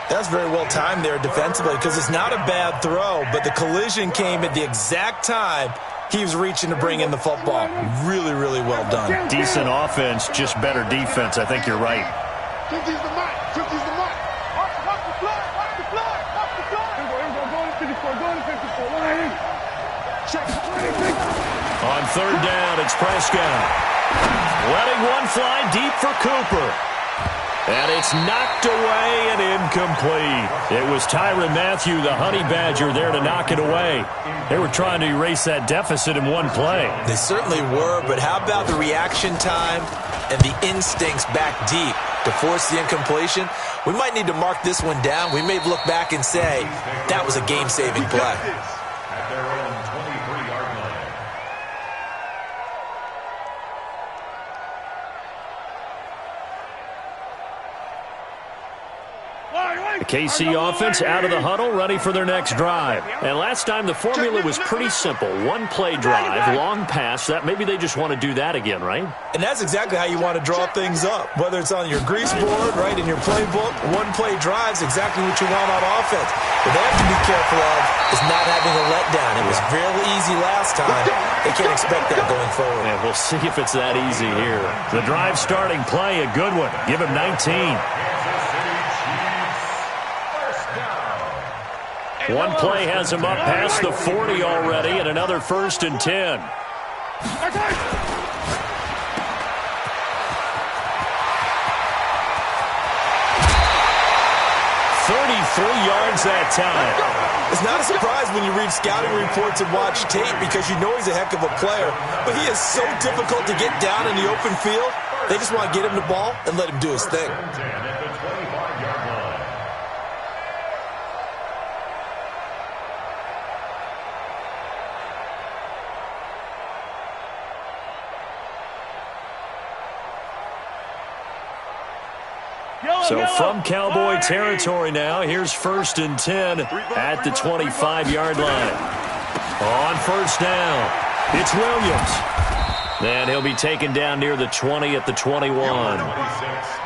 That's very well timed there defensively because it's not a bad throw, but the collision came at the exact time he was reaching to bring in the football. Really, really well done. Decent offense, just better defense. I think you're right. 50's the mark. 50's the mark. Watch the fly. Watch the fly. Watch the fly. Here we go. Go to 54. Go to 54. Line. Check. On 3rd down, it's Prescott. Letting one fly deep for Cooper. And it's knocked away and incomplete. It was Tyrann Mathieu, the Honey Badger, there to knock it away. They were trying to erase that deficit in one play. They certainly were, but how about the reaction time and the instincts back deep to force the incompletion? We might need to mark this one down. We may look back and say that was a game-saving play. At their own 23-yard line. The KC offense out of the huddle, ready for their next drive. And last time the formula was pretty simple. One play drive, long pass. That maybe they just want to do that again, right? And that's exactly how you want to draw things up. Whether it's on your grease board, right, in your playbook, one play drives exactly what you want on offense. What they have to be careful of is not having a letdown. It was fairly easy last time. They can't expect that going forward. And we'll see if it's that easy here. The drive starting play, a good one. Give him 19. One play has him up past the 40 already, and another 1st and 10. 33 yards that time. It's not a surprise when you read scouting reports and watch tape because you know he's a heck of a player, but he is so difficult to get down in the open field. They just want to get him the ball and let him do his thing. So from Cowboy territory now, here's 1st and 10 at the 25-yard line. On 1st down, it's Williams. And he'll be taken down near the 20 at the 21.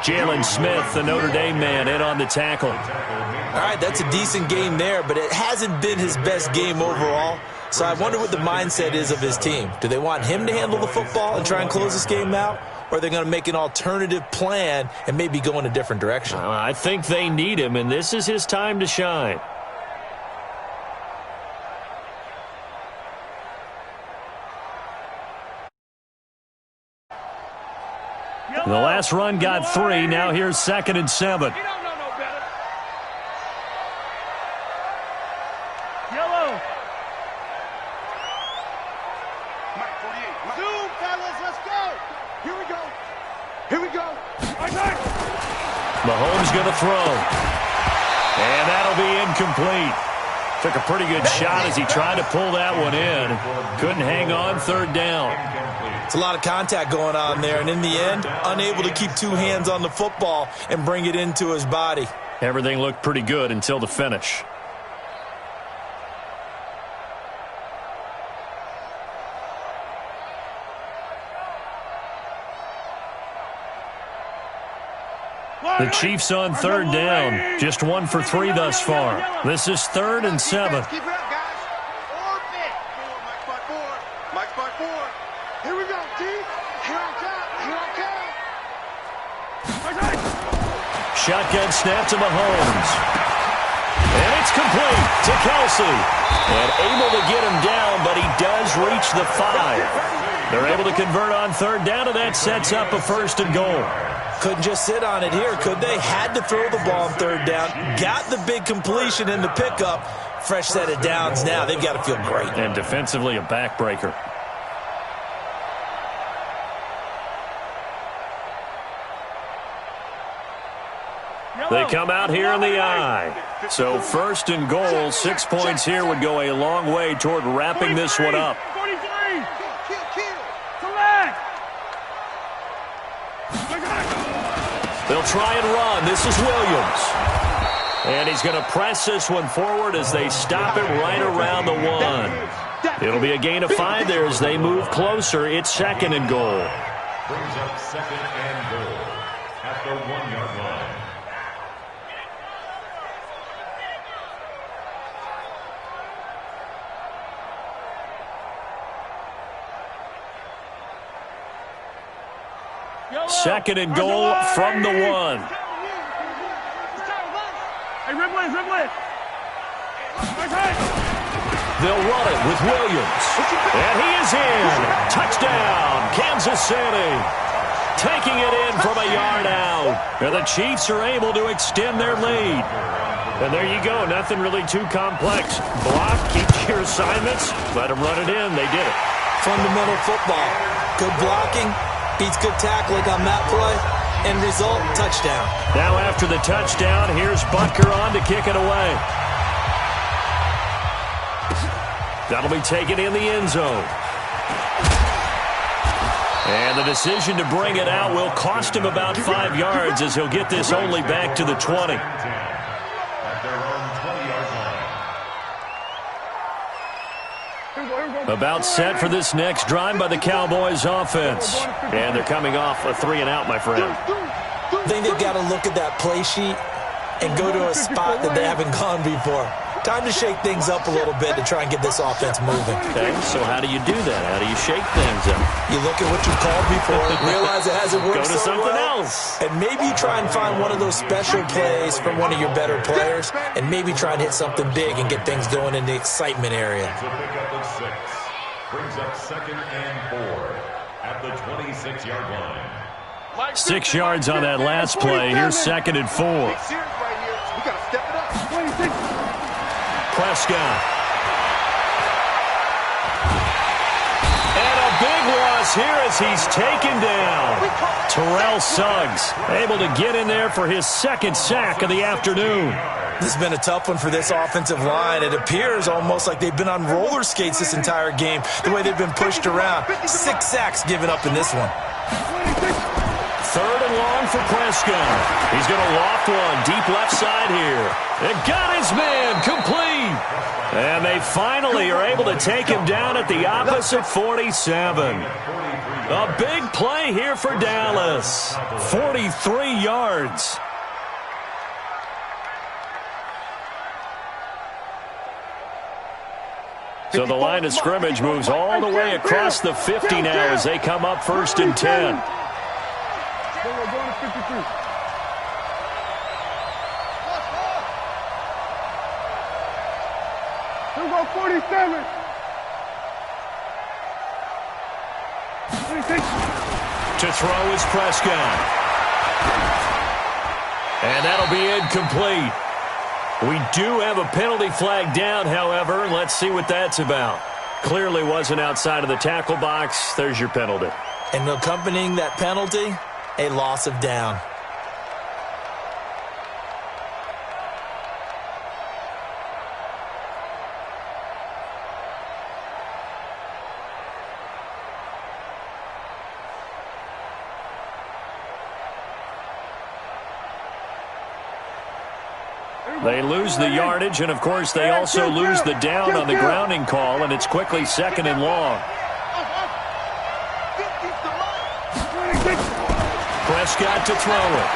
Jalen Smith, the Notre Dame man, in on the tackle. All right, that's a decent game there, but it hasn't been his best game overall. So I wonder what the mindset is of his team. Do they want him to handle the football and try and close this game out? Or are they going to make an alternative plan and maybe go in a different direction? I think they need him, and this is his time to shine. The last run got 3. Now here's 2nd and 7. Yellow. Zoom, fellas, let's go. Here we go. Here we go. Mahomes going to throw. And that'll be incomplete. Took a pretty good shot as he tried to pull that one in. Couldn't hang on. 3rd down. It's a lot of contact going on there, and in the end, unable to keep 2 hands on the football and bring it into his body. Everything looked pretty good until the finish. The Chiefs on 3rd down. Just 1 for 3 thus far. This is 3rd and 7. Keep it up, guys. Mike spot 4. Mike spot 4. Here we go, T. Here I come. Here I come. Shotgun snap to Mahomes. And it's complete to Kelsey. And able to get him down, but he does reach the 5. They're able to convert on 3rd down, and that sets up a 1st and goal. Couldn't just sit on it here, could they? Had to throw the ball on 3rd down. Got the big completion in the pickup. fresh set of downs now. They've got to feel great. And defensively, a backbreaker. They come out here in the I. So first and goal, 6 points here would go a long way toward wrapping this one up. 43. Select. They'll try and run. This is Williams. And he's going to press this one forward as they stop it right around the 1. It'll be a gain of 5 there as they move closer. It's second and goal. Brings up second and goal at the 1-yard line. Second and goal from the 1. Hey, Ripley. They'll run it with Williams. And he is in. Touchdown, Kansas City. Taking it in from a yard out. And the Chiefs are able to extend their lead. And there you go. Nothing really too complex. Block, keep your assignments. Let them run it in. They did it. Fundamental football. Good blocking. Beats good tackling on that play. End result, touchdown. Now after the touchdown, here's Butker on to kick it away. That'll be taken in the end zone. And the decision to bring it out will cost him about 5 yards as he'll get this only back to the 20. At their own 20-yard line. About set for this next drive by the Cowboys offense. And they're coming off a 3-and-out, my friend. I think they've got to look at that play sheet and go to a spot that they haven't gone before. Time to shake things up a little bit to try and get this offense moving. Okay, so how do you do that? How do you shake things up? You look at what you've called before, realize it hasn't worked Go to so something well, else. and maybe try and find one of those special plays from one of your better players, and maybe try and hit something big and get things going in the excitement area. It's a pickup of 6. Brings up second and 4 at the 26-yard line. 6 yards on that last play. Here's second and 4. We got to step it up. 26. Prescott. And a big loss here as he's taken down. Terrell Suggs able to get in there for his second sack of the afternoon. This has been a tough one for this offensive line. It appears almost like they've been on roller skates this entire game, the way they've been pushed around. 6 sacks given up in this one. Third and long for Prescott. He's going to loft one deep left side here. And got his man complete. And they finally are able to take him down at the opposite 47. A big play here for Dallas. 43 yards. So the line of scrimmage moves all the way across the 50 now as they come up first and 10. We're going to 52. We'll go 47. 26. To throw is Prescott. And that'll be incomplete. We do have a penalty flag down, however. Let's see what that's about. Clearly wasn't outside of the tackle box. There's your penalty. And accompanying that penalty, a loss of down. They lose the yardage, and, of course, they also lose the down on the grounding call, and it's quickly second and long. Prescott to throw it.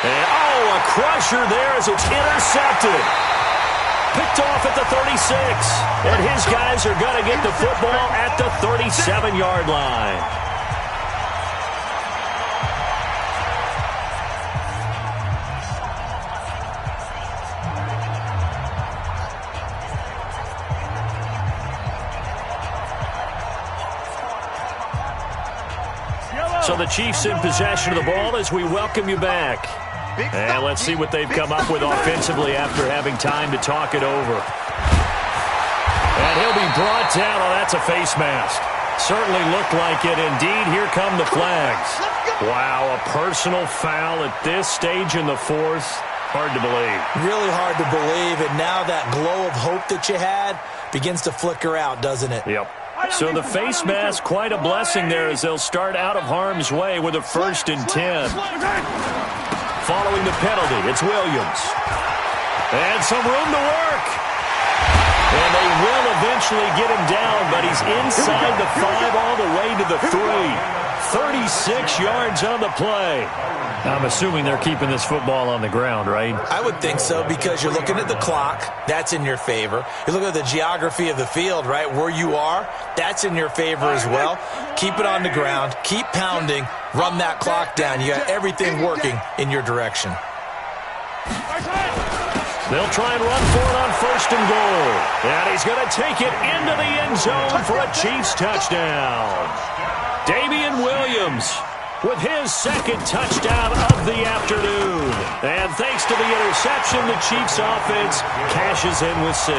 And, a crusher there as it's intercepted. Picked off at the 36. And his guys are going to get the football at the 37-yard line. So the Chiefs in possession of the ball as we welcome you back. And let's see what they've come up with offensively after having time to talk it over. And he'll be brought down. Oh, that's a face mask. Certainly looked like it. Indeed, here come the flags. Wow, a personal foul at this stage in the fourth. Hard to believe. Really hard to believe, and now that glow of hope that you had begins to flicker out, doesn't it? Yep. So the face mask, quite a blessing there as they'll start out of harm's way with a 1st and 10. Following the penalty, it's Williams. And some room to work. And they will eventually get him down, but he's inside the 5 all the way to the 3. 36 yards on the play. I'm assuming they're keeping this football on the ground, right? I would think so, because you're looking at the clock. That's in your favor. You look at the geography of the field, right? Where you are, that's in your favor as well. Keep it on the ground. Keep pounding. Run that clock down. You got everything working in your direction. They'll try and run for it on 1st and goal. And he's going to take it into the end zone for a Chiefs touchdown. Damian Williams with his 2nd touchdown of the afternoon. And thanks to the interception, the Chiefs offense cashes in with 6.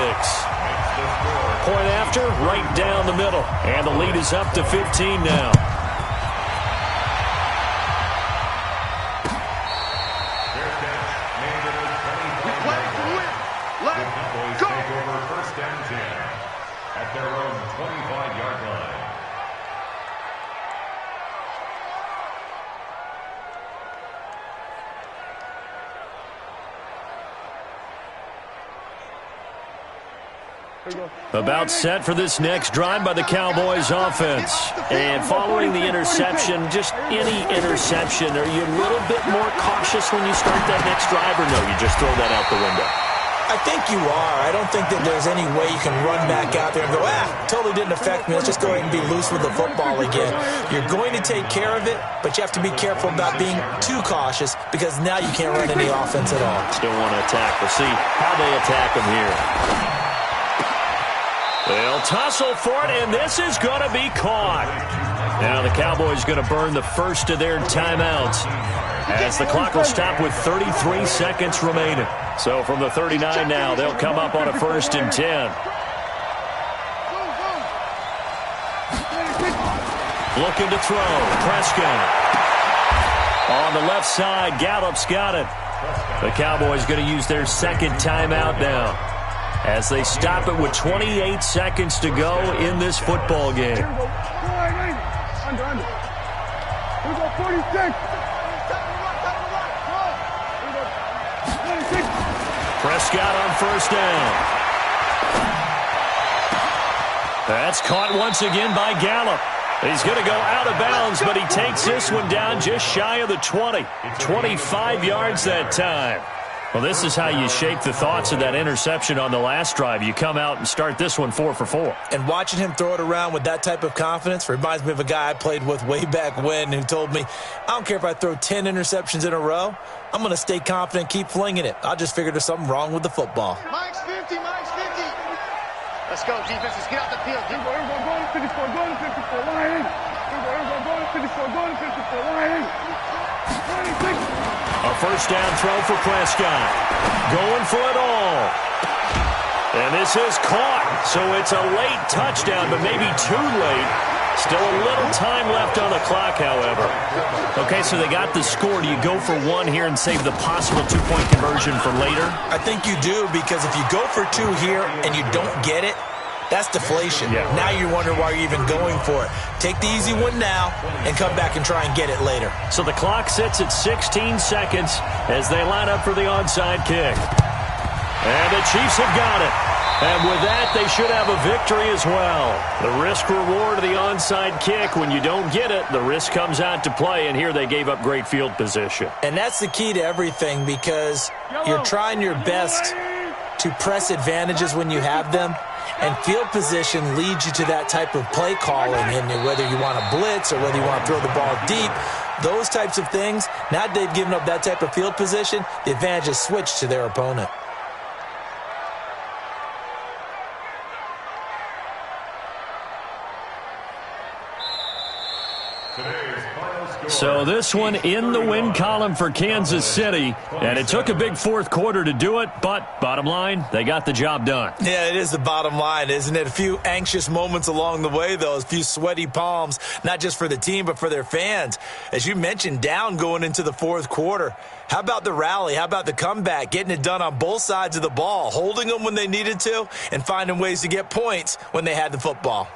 Point after, right down the middle. And the lead is up to 15 now. About set for this next drive by the Cowboys offense. And following the interception, just any interception, are you a little bit more cautious when you start that next drive, or no, you just throw that out the window? I think you are. I don't think that there's any way you can run back out there and go, totally didn't affect me. Let's just go ahead and be loose with the football again. You're going to take care of it, but you have to be careful about being too cautious, because now you can't run any offense at all. Still want to attack. We'll see how they attack them here. They'll tussle for it, and this is going to be caught. Now the Cowboys going to burn the first of their timeouts as the clock will stop with 33 seconds remaining. So from the 39 now, they'll come up on a 1st and 10. Looking to throw. Prescott. On the left side, Gallup's got it. The Cowboys going to use their 2nd timeout now, as they stop it with 28 seconds to go in this football game. Under. Here we go, 46. Prescott on 1st down. That's caught once again by Gallup. He's going to go out of bounds, but he takes this one down just shy of the 20. 25 yards that time. Well, this is how you shake the thoughts of that interception on the last drive. You come out and start this one 4 for 4. And watching him throw it around with that type of confidence reminds me of a guy I played with way back when who told me, I don't care if I throw 10 interceptions in a row, I'm going to stay confident, keep flinging it. I just figured there's something wrong with the football. Mike's 50, Mike's 50. Let's go, defense. Let's get out the field. Here we go, go to 54, go to 54, line 8. Here we go, go to 54, go to 54, line 8. 26. A 1st down throw for Prescott. Going for it all. And this is caught. So it's a late touchdown, but maybe too late. Still a little time left on the clock, however. Okay, so they got the score. Do you go for 1 here and save the possible 2-point conversion for later? I think you do, because if you go for 2 here and you don't get it, that's deflation. Yeah. Now you wonder why you're even going for it. Take the easy one now and come back and try and get it later. So the clock sits at 16 seconds as they line up for the onside kick. And the Chiefs have got it. And with that, they should have a victory as well. The risk-reward of the onside kick, when you don't get it, the risk comes out to play, and here they gave up great field position. And that's the key to everything, because you're trying your best to press advantages when you have them, and field position leads you to that type of play calling, and whether you want to blitz or whether you want to throw the ball deep, those types of things, now that they've given up that type of field position, the advantage is switched to their opponent. So this one in the win column for Kansas City, and it took a big fourth quarter to do it, but bottom line, they got the job done. Yeah, it is the bottom line, isn't it? A few anxious moments along the way, though, a few sweaty palms, not just for the team, but for their fans. As you mentioned, down going into the fourth quarter. How about the rally? How about the comeback? Getting it done on both sides of the ball, holding them when they needed to, and finding ways to get points when they had the football.